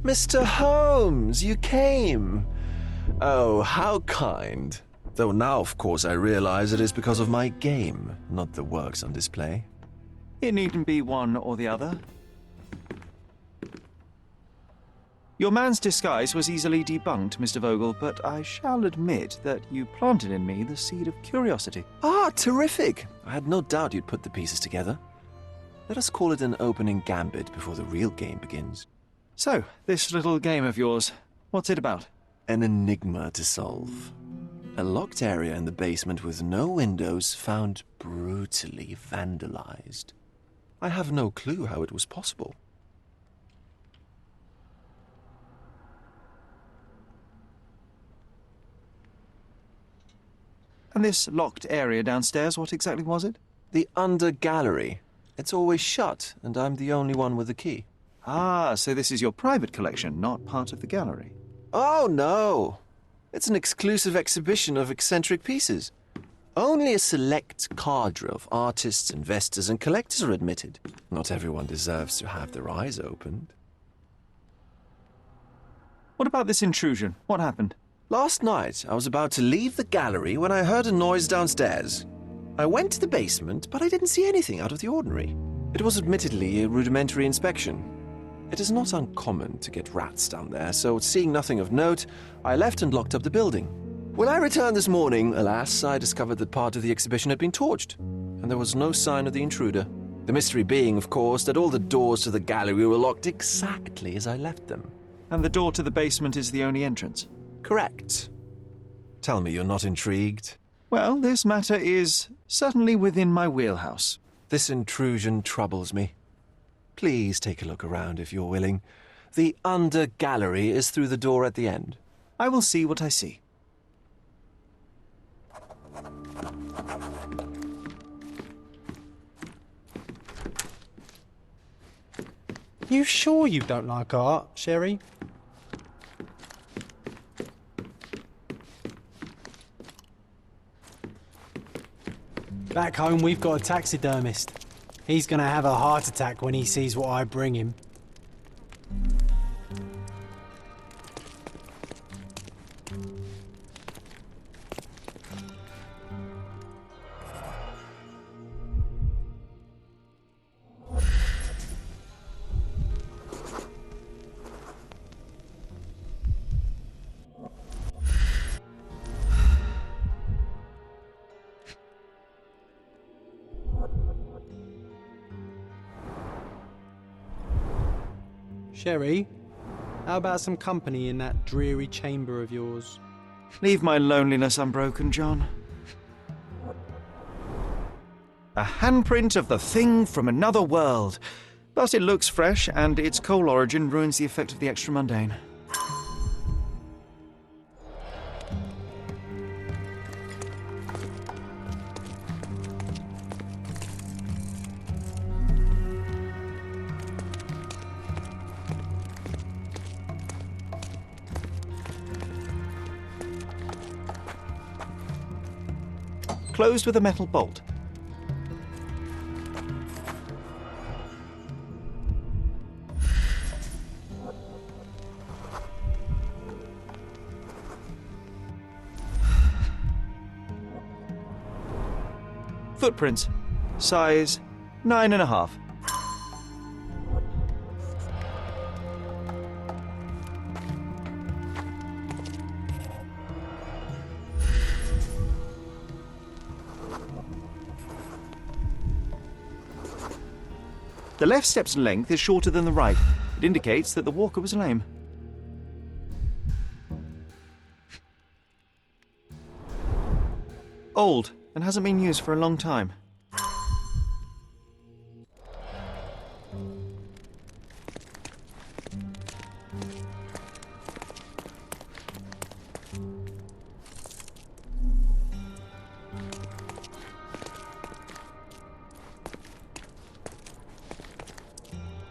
Mr. Holmes, you came. Oh, how kind. Though now, of course, I realize it is because of my game, not the works on display. It needn't be one or the other. Your man's disguise was easily debunked, Mr. Vogel, but I shall admit that you planted in me the seed of curiosity. Ah, terrific! I had no doubt you'd put the pieces together. Let us call it an opening gambit before the real game begins. So, this little game of yours, what's it about? An enigma to solve. A locked area in the basement with no windows found brutally vandalized. I have no clue how it was possible. And this locked area downstairs, what exactly was it? The under gallery. It's always shut, and I'm the only one with the key. Ah, so this is your private collection, not part of the gallery. Oh, no. It's an exclusive exhibition of eccentric pieces. Only a select cadre of artists, investors, and collectors are admitted. Not everyone deserves to have their eyes opened. What about this intrusion? What happened? Last night, I was about to leave the gallery when I heard a noise downstairs. I went to the basement, but I didn't see anything out of the ordinary. It was admittedly a rudimentary inspection. It is not uncommon to get rats down there, so seeing nothing of note, I left and locked up the building. When I returned this morning, alas, I discovered that part of the exhibition had been torched, and there was no sign of the intruder. The mystery being, of course, that all the doors to the gallery were locked exactly as I left them. And the door to the basement is the only entrance? Correct. Tell me you're not intrigued. Well, this matter is certainly within my wheelhouse. This intrusion troubles me. Please take a look around if you're willing. The under gallery is through the door at the end. I will see what I see. You sure you don't like art, Sherry? Back home, we've got a taxidermist. He's gonna have a heart attack when he sees what I bring him. Sherry, how about some company in that dreary chamber of yours? Leave my loneliness unbroken, John. A handprint of the thing from another world. But it looks fresh, and its coal origin ruins the effect of the extra mundane. Closed with a metal bolt. Footprints. Size 9.5. The left step's length is shorter than the right. It indicates that the walker was lame. Old, and hasn't been used for a long time.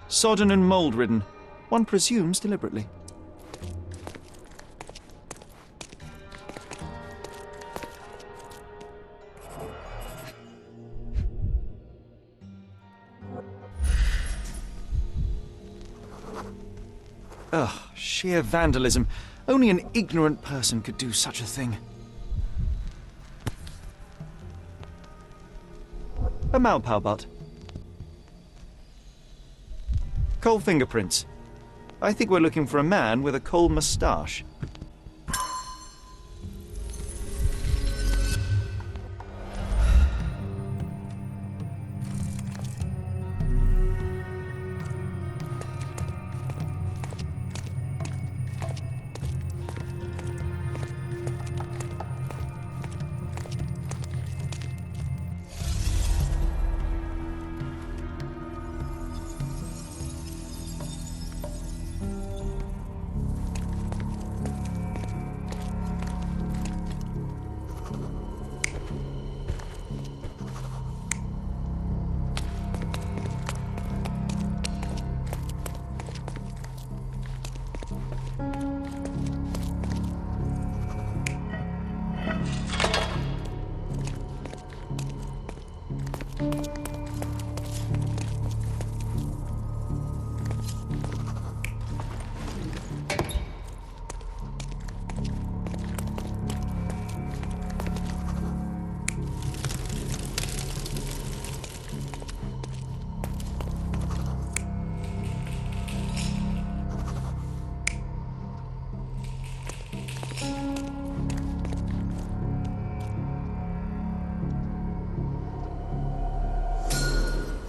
Sodden and mould-ridden. One presumes deliberately. Ugh, Sheer vandalism. Only an ignorant person could do such a thing. A Malpal butt. Coal fingerprints. I think we're looking for a man with a coal moustache.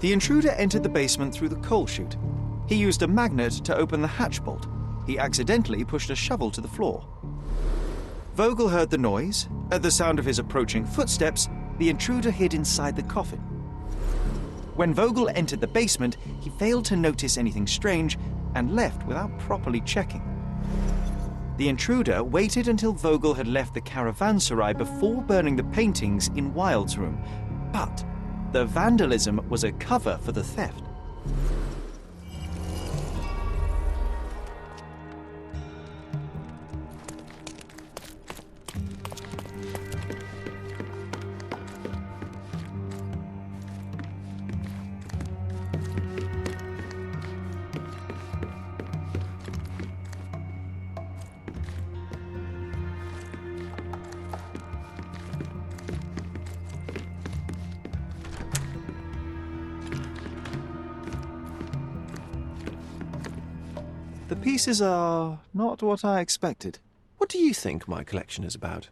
The intruder entered the basement through the coal chute. He used a magnet to open the hatch bolt. He accidentally pushed a shovel to the floor. Vogel heard the noise. At the sound of his approaching footsteps, the intruder hid inside the coffin. When Vogel entered the basement, he failed to notice anything strange and left without properly checking. The intruder waited until Vogel had left the caravanserai before burning the paintings in Wilde's room, but the vandalism was a cover for the theft. The pieces are not what I expected. What do you think my collection is about?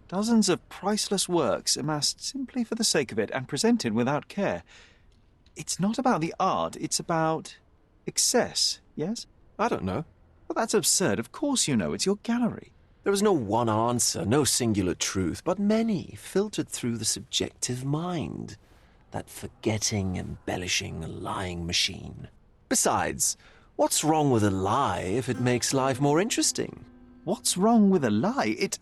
Dozens of priceless works amassed simply for the sake of it and presented without care. It's not about the art, it's about excess, yes? I don't know. Well, that's absurd. Of course you know. It's your gallery. There is no one answer, no singular truth, but many filtered through the subjective mind. That forgetting, embellishing, lying machine. Besides, what's wrong with a lie if it makes life more interesting? What's wrong with a lie? It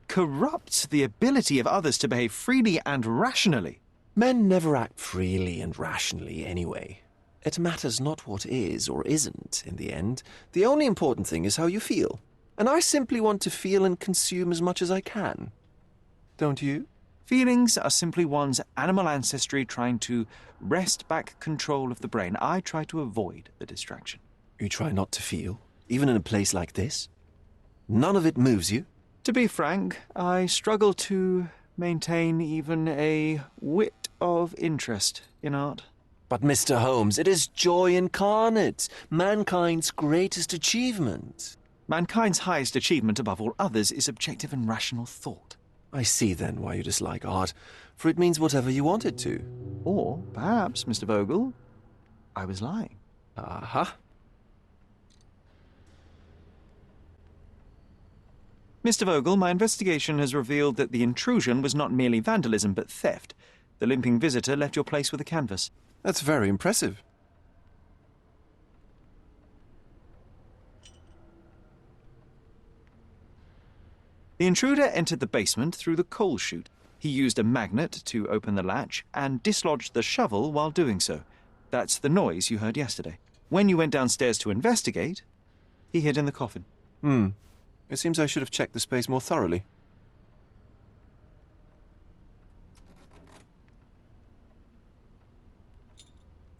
corrupts the ability of others to behave freely and rationally. Men never act freely and rationally anyway. It matters not what is or isn't in the end. The only important thing is how you feel. And I simply want to feel and consume as much as I can. Don't you? Feelings are simply one's animal ancestry trying to wrest back control of the brain. I try to avoid the distraction. You try not to feel, even in a place like this? None of it moves you? To be frank, I struggle to maintain even a whit of interest in art. But Mr. Holmes, it is joy incarnate, mankind's greatest achievement. Mankind's highest achievement above all others is objective and rational thought. I see then why you dislike art, for it means whatever you want it to. Or perhaps, Mr. Vogel, I was lying. Aha. Mr. Vogel, my investigation has revealed that the intrusion was not merely vandalism but theft. The limping visitor left your place with a canvas. That's very impressive. The intruder entered the basement through the coal chute. He used a magnet to open the latch and dislodged the shovel while doing so. That's the noise you heard yesterday. When you went downstairs to investigate, he hid in the coffin. It seems I should have checked the space more thoroughly.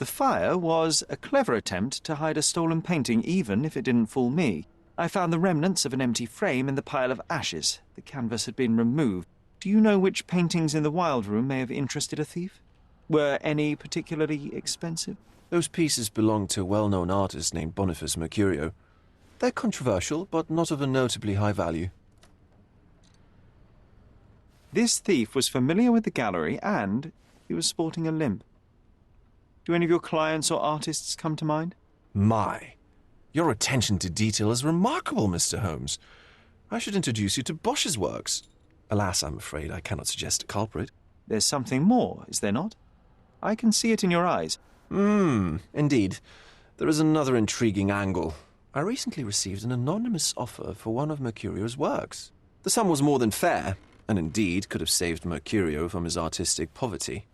The fire was a clever attempt to hide a stolen painting, even if it didn't fool me. I found the remnants of an empty frame in the pile of ashes. The canvas had been removed. Do you know which paintings in the Wild Room may have interested a thief? Were any particularly expensive? Those pieces belong to a well-known artist named Boniface Mercurio. They're controversial, but not of a notably high value. This thief was familiar with the gallery, and he was sporting a limp. Do any of your clients or artists come to mind? My, your attention to detail is remarkable, Mr. Holmes. I should introduce you to Bosch's works. Alas, I'm afraid I cannot suggest a culprit. There's something more, is there not? I can see it in your eyes. Indeed. There is another intriguing angle. I recently received an anonymous offer for one of Mercurio's works. The sum was more than fair, and indeed could have saved Mercurio from his artistic poverty.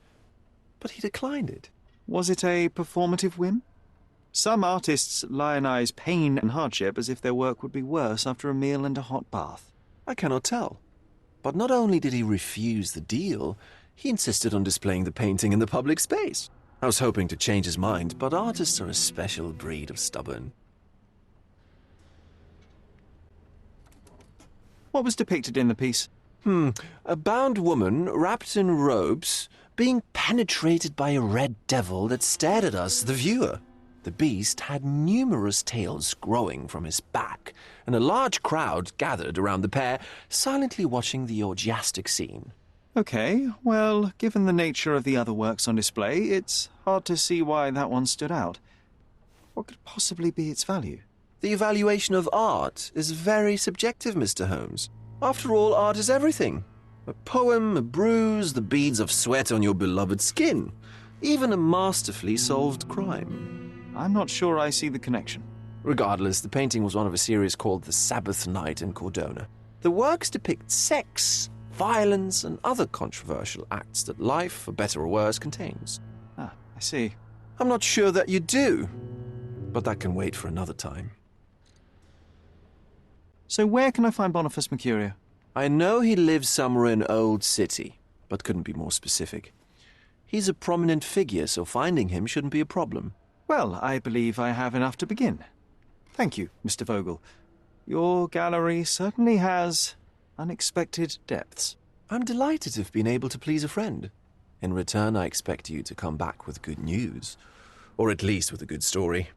But he declined it. Was it a performative whim? Some artists lionize pain and hardship as if their work would be worse after a meal and a hot bath. I cannot tell. But not only did he refuse the deal, he insisted on displaying the painting in the public space. I was hoping to change his mind, but artists are a special breed of stubborn. What was depicted in the piece? A bound woman, wrapped in robes, being penetrated by a red devil that stared at us, the viewer. The beast had numerous tails growing from his back, and a large crowd gathered around the pair, silently watching the orgiastic scene. Okay, well, given the nature of the other works on display, it's hard to see why that one stood out. What could possibly be its value? The evaluation of art is very subjective, Mr. Holmes. After all, art is everything. A poem, a bruise, the beads of sweat on your beloved skin. Even a masterfully solved crime. I'm not sure I see the connection. Regardless, the painting was one of a series called The Sabbath Night in Cordona. The works depict sex, violence, and other controversial acts that life, for better or worse, contains. Ah, I see. I'm not sure that you do, but that can wait for another time. So where can I find Boniface Mercurio? I know he lives somewhere in Old City, but couldn't be more specific. He's a prominent figure, so finding him shouldn't be a problem. Well, I believe I have enough to begin. Thank you, Mr. Vogel. Your gallery certainly has unexpected depths. I'm delighted to have been able to please a friend. In return, I expect you to come back with good news. Or at least with a good story.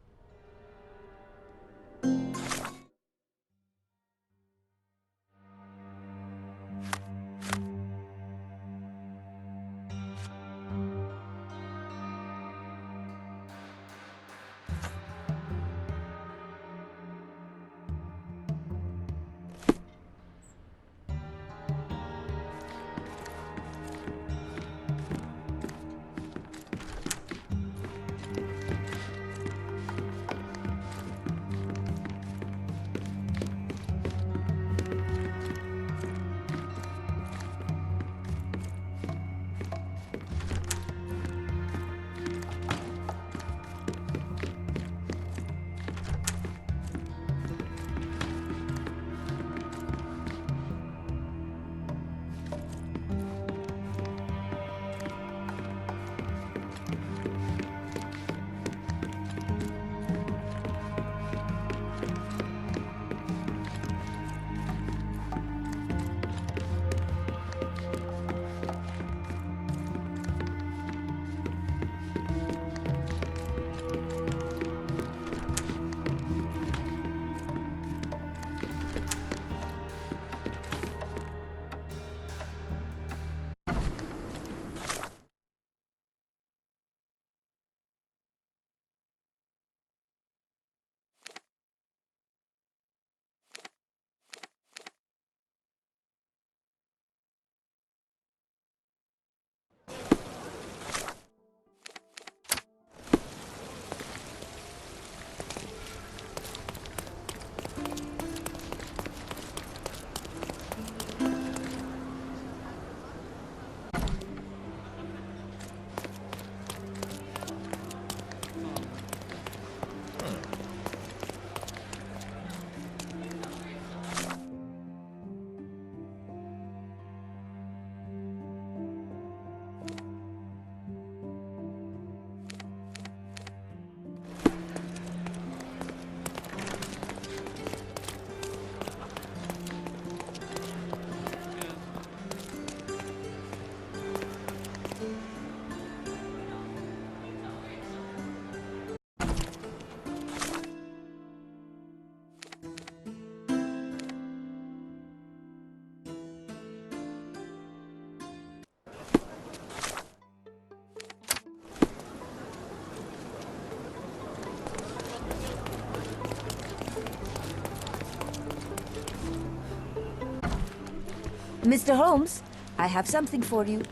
Mr. Holmes, I have something for you.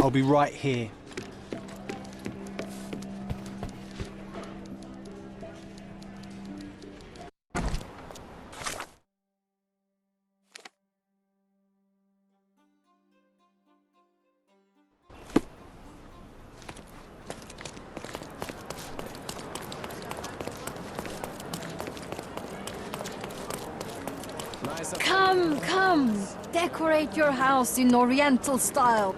I'll be right here. Come, come! Decorate your house in Oriental style.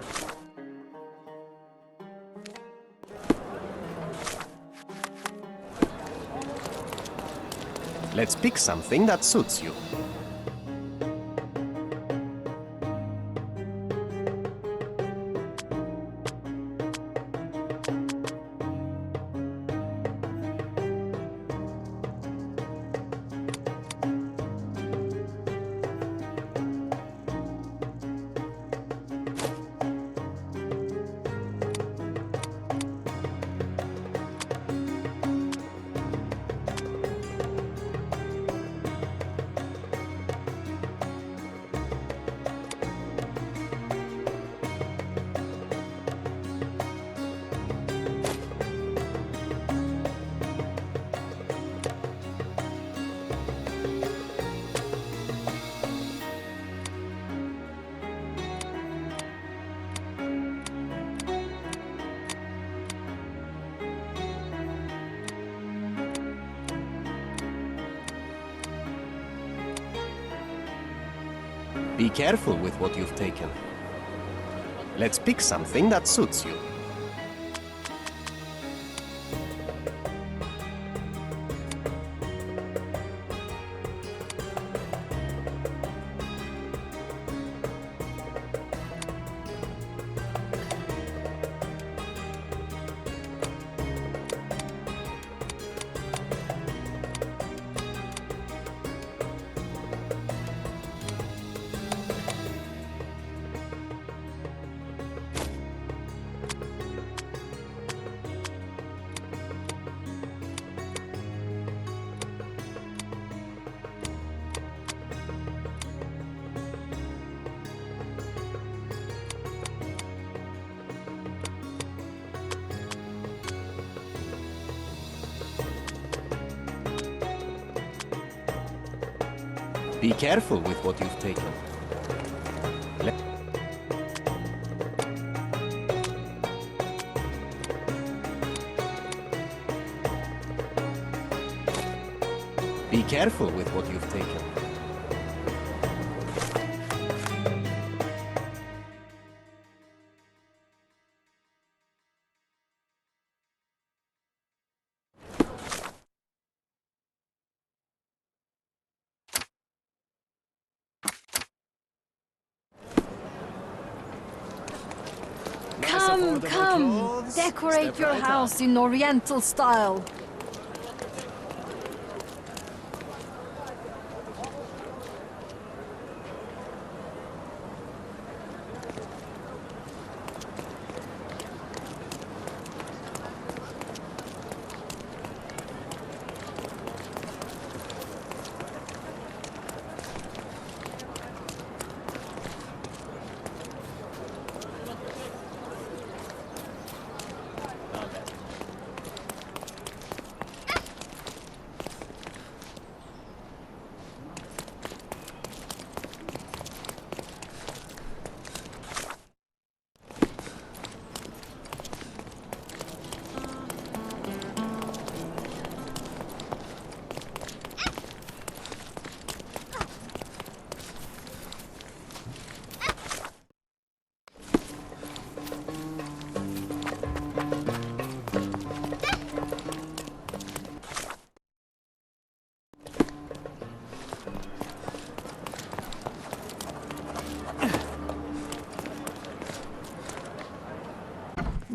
Let's pick something that suits you. Be careful with what you've taken. Let's pick something that suits you. Be careful with what you've taken. Be careful with what you've taken. Come, come! Decorate your house in Oriental style.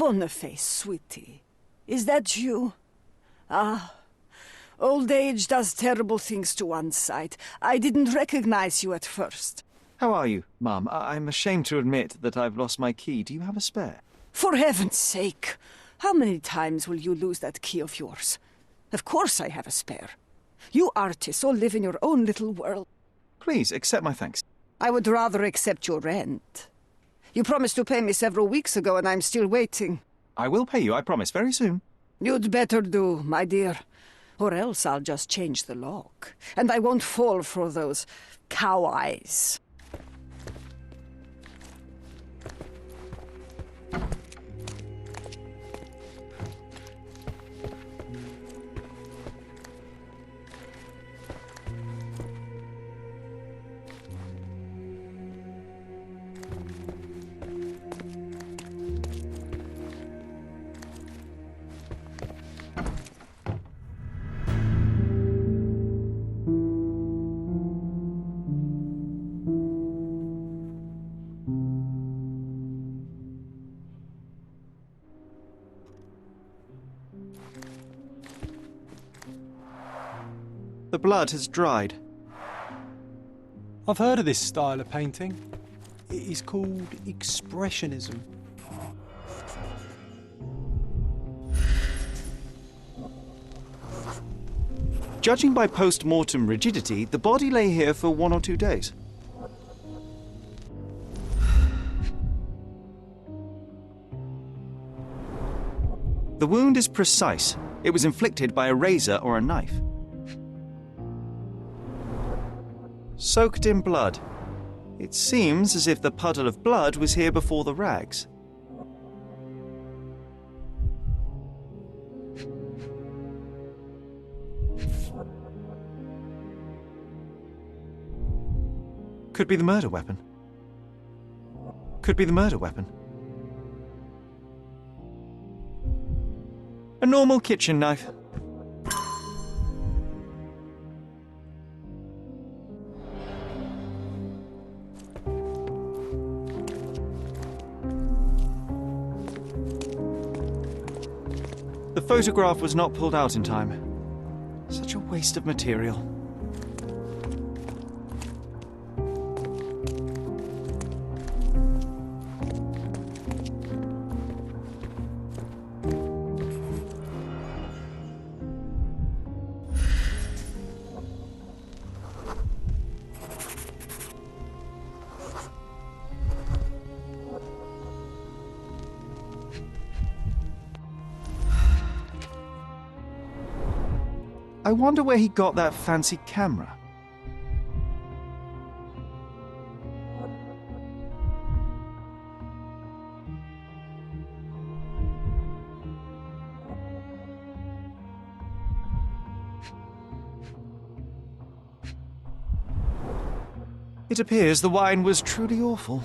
Boniface, sweetie. Is that you? Ah, old age does terrible things to one's sight. I didn't recognize you at first. How are you, Mum? I'm ashamed to admit that I've lost my key. Do you have a spare? For heaven's sake! How many times will you lose that key of yours? Of course I have a spare. You artists all live in your own little world. Please, accept my thanks. I would rather accept your rent. You promised to pay me several weeks ago, and I'm still waiting. I will pay you, I promise, very soon. You'd better do, my dear. Or else I'll just change the lock. And I won't fall for those cow eyes. The blood has dried. I've heard of this style of painting. It is called Expressionism. Judging by post-mortem rigidity, the body lay here for 1 or 2 days. The wound is precise. It was inflicted by a razor or a knife. Soaked in blood. It seems as if the puddle of blood was here before the rags. Could be the murder weapon. Could be the murder weapon. A normal kitchen knife. The photograph was not pulled out in time. Such a waste of material. I wonder where he got that fancy camera. It appears the wine was truly awful.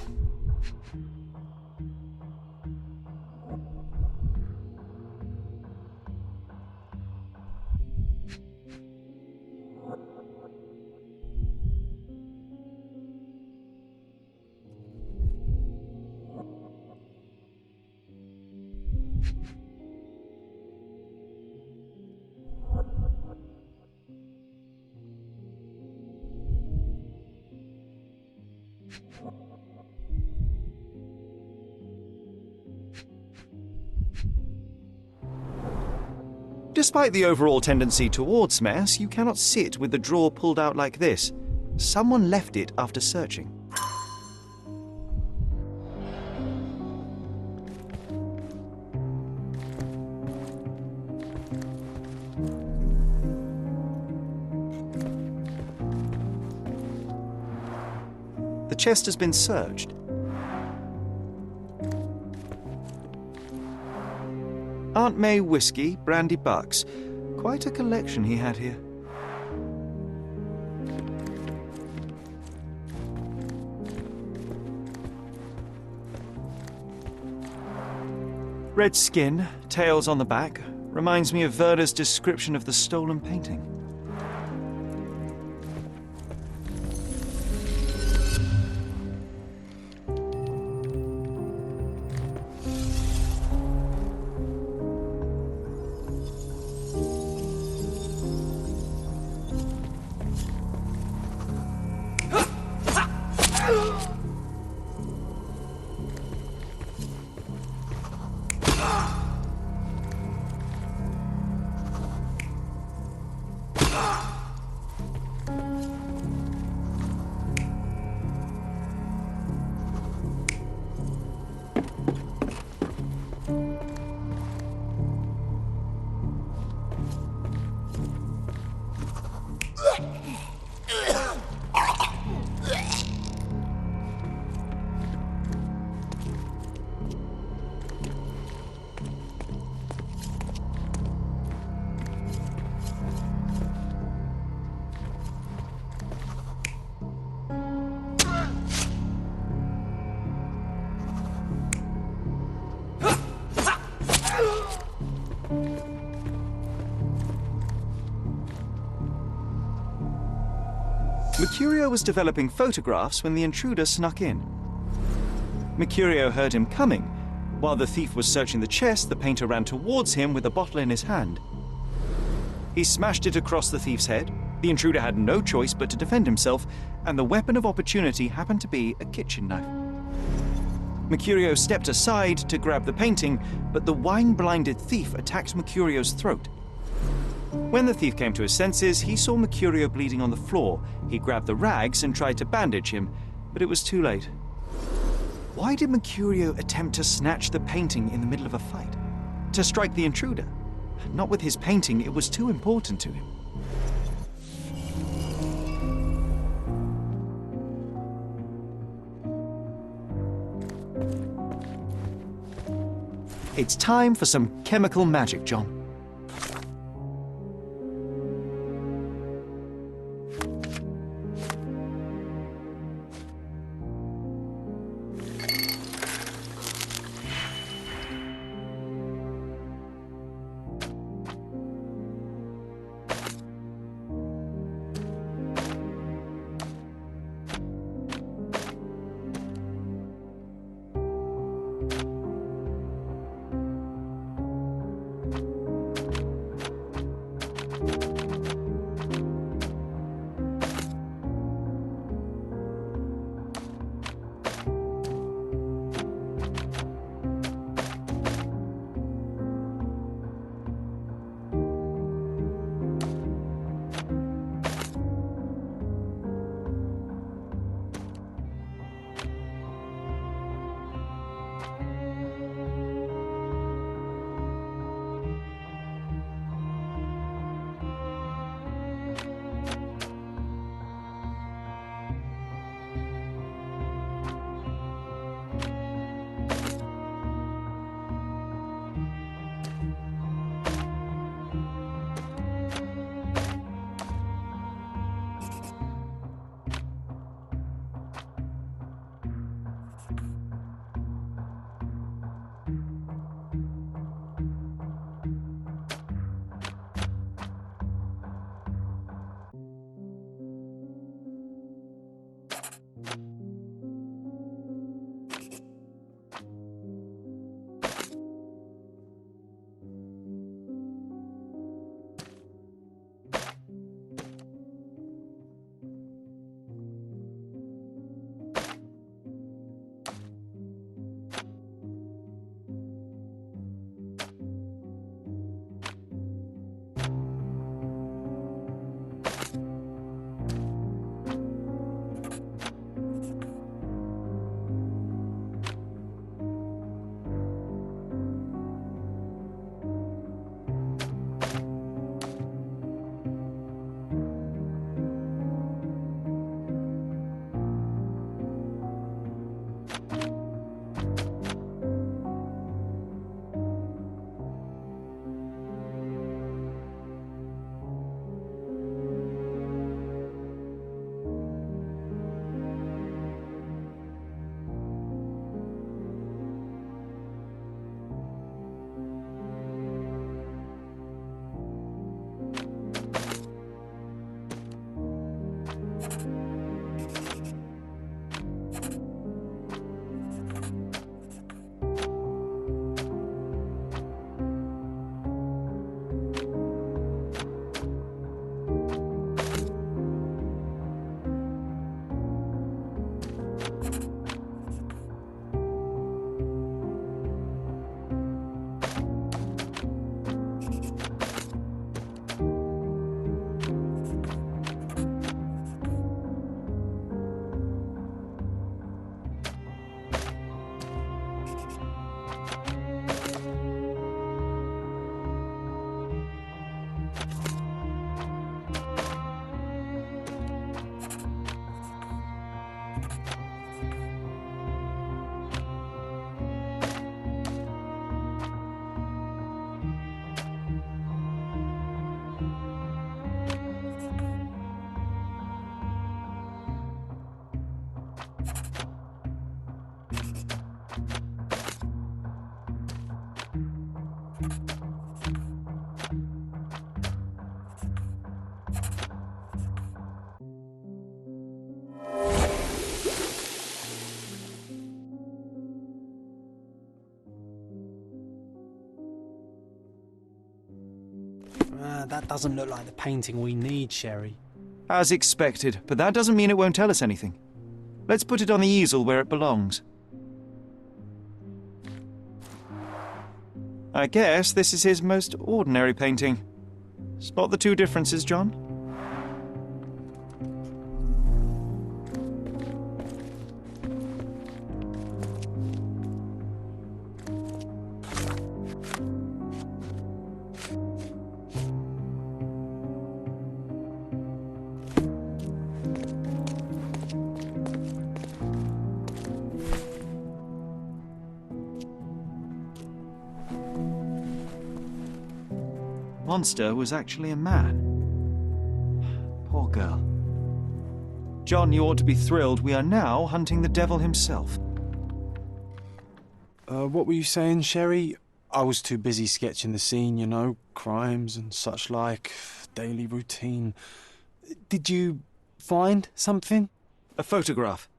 Despite the overall tendency towards mess, you cannot sit with the drawer pulled out like this. Someone left it after searching. The chest has been searched. Aunt May whiskey, brandy bucks. Quite a collection he had here. Red skin, tails on the back. Reminds me of Werder's description of the stolen painting. Mercurio was developing photographs when the intruder snuck in. Mercurio heard him coming. While the thief was searching the chest, the painter ran towards him with a bottle in his hand. He smashed it across the thief's head. The intruder had no choice but to defend himself, and the weapon of opportunity happened to be a kitchen knife. Mercurio stepped aside to grab the painting, but the wine-blinded thief attacked Mercurio's throat. When the thief came to his senses, he saw Mercurio bleeding on the floor. He grabbed the rags and tried to bandage him, but it was too late. Why did Mercurio attempt to snatch the painting in the middle of a fight? To strike the intruder? Not with his painting, it was too important to him. It's time for some chemical magic, John. That doesn't look like the painting we need, Sherry. As expected, but that doesn't mean it won't tell us anything. Let's put it on the easel where it belongs. I guess this is his most ordinary painting. Spot the two differences, John? Monster was actually a man. Poor girl. John, you ought to be thrilled. We are now hunting the devil himself. What were you saying, Sherry? I was too busy sketching the scene, you know, crimes and such like, daily routine. Did you find something? A photograph.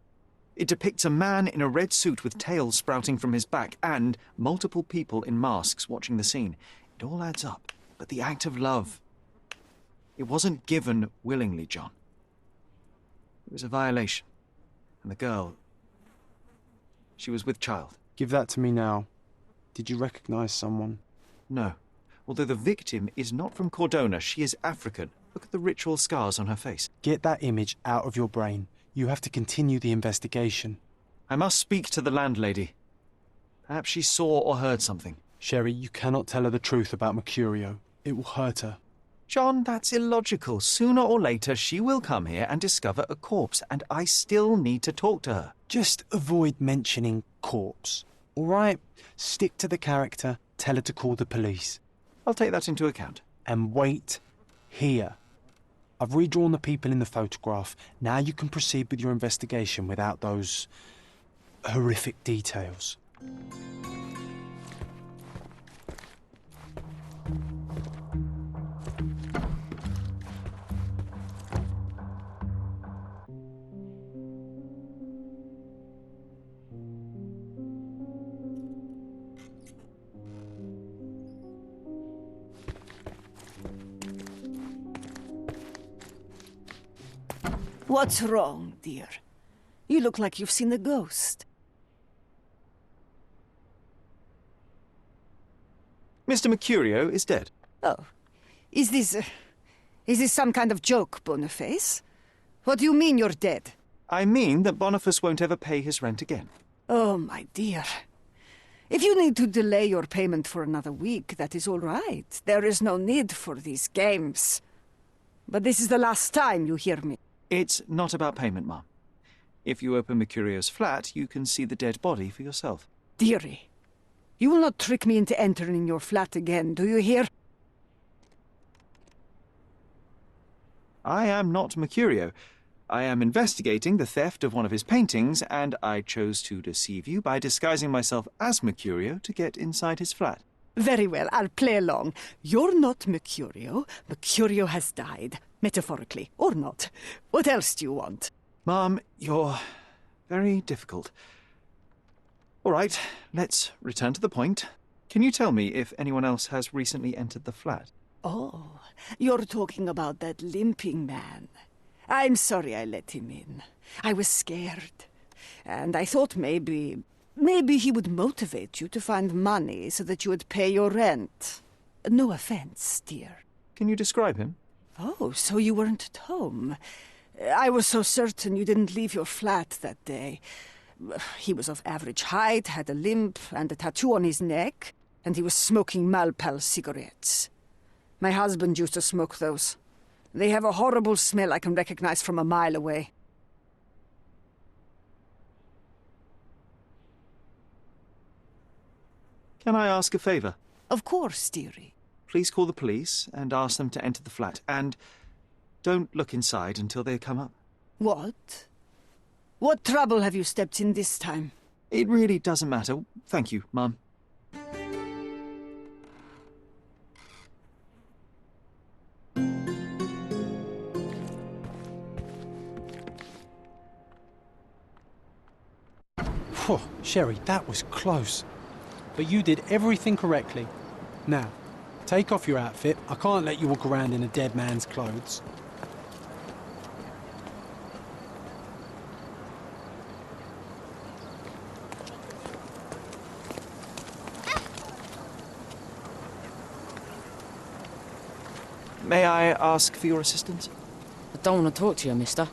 It depicts a man in a red suit with tails sprouting from his back and multiple people in masks watching the scene. It all adds up. But the act of love, it wasn't given willingly, John. It was a violation. And the girl, she was with child. Give that to me now. Did you recognize someone? No. Although the victim is not from Cordona, she is African. Look at the ritual scars on her face. Get that image out of your brain. You have to continue the investigation. I must speak to the landlady. Perhaps she saw or heard something. Sherry, you cannot tell her the truth about Mercurio. It will hurt her. John, that's illogical. Sooner or later, she will come here and discover a corpse, and I still need to talk to her. Just avoid mentioning corpse, all right? Stick to the character, tell her to call the police. I'll take that into account. And wait here. I've redrawn the people in the photograph. Now you can proceed with your investigation without those horrific details. What's wrong, dear? You look like you've seen a ghost. Mr. Mercurio is dead. Oh, is this some kind of joke, Boniface? What do you mean you're dead? I mean that Boniface won't ever pay his rent again. Oh, my dear. If you need to delay your payment for another week, that is all right. There is no need for these games. But this is the last time you hear me. It's not about payment, Mum. If you open Mercurio's flat, you can see the dead body for yourself. Dearie, you will not trick me into entering your flat again, do you hear? I am not Mercurio. I am investigating the theft of one of his paintings, and I chose to deceive you by disguising myself as Mercurio to get inside his flat. Very well, I'll play along. You're not Mercurio. Mercurio has died. Metaphorically, or not. What else do you want? Mom, you're very difficult. All right, let's return to the point. Can you tell me if anyone else has recently entered the flat? Oh, you're talking about that limping man. I'm sorry I let him in. I was scared. And I thought maybe he would motivate you to find money so that you would pay your rent. No offense, dear. Can you describe him? Oh, so you weren't at home. I was so certain you didn't leave your flat that day. He was of average height, had a limp and a tattoo on his neck, and he was smoking Malpal cigarettes. My husband used to smoke those. They have a horrible smell I can recognize from a mile away. Can I ask a favor? Of course, dearie. Please call the police and ask them to enter the flat. And don't look inside until they come up. What? What trouble have you stepped in this time? It really doesn't matter. Thank you, Mum. Phew, Sherry, that was close. But you did everything correctly. Now, Take off your outfit. I can't let you walk around in a dead man's clothes. May I ask for your assistance? I don't want to talk to you, mister.